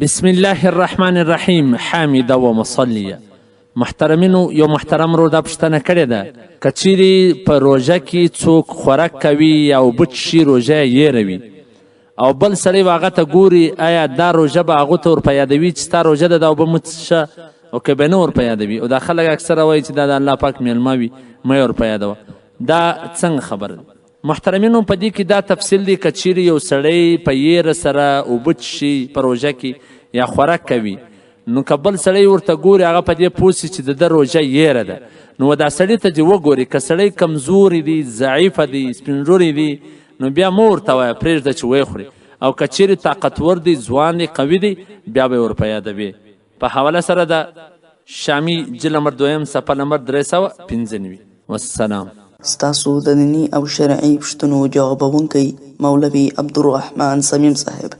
بسم الله الرحمن الرحیم حامده و مصلیه. محترمینو، یو محترم رو دا پوښتنه کړې ده که چیرې په روژه کې څوک خوراک کوي یا اوبه څښي روژه یې هېروي او بل سړی به هغه ته ګوري، آیا دا روژه به هغو ته ورپه یادوي چې ستا روژه ده دا اوبه مه څښه، او که به نه ورپه یادوي؟ او دا خلک اکثره وایي چې دا د الله پاک میلمه وي مه یې ورپه یادوه. دا څنګه خبره ده؟ محترمینو، په دې کې دا تفصیل دی که چیرې یو سړی په یېره سره اوبه څښي په روژه کې یا خوراک کوي، نو که بل سړی ورته ګوري هغه په دې پوه سي چې د ده روژه یېره ده، نو دا سړي ته دې وګوري. که سړی کمزوری دی، ضعیفه دی، سپینږوری دی، نو بیا مه ورته وایه، پرېږده چې ویې خوري. او که چیرې طاقتور دی، ځوان دی، قوي دی، بیا به یې ورپه یادوي. په حواله سره د شامي جلد نمبر 2 صفحه نمبر 395. والسلام. ستاسو د دیني او شرعي پوښتنو جوابونکی مولوي عبدالرحمن صمیم صاحب.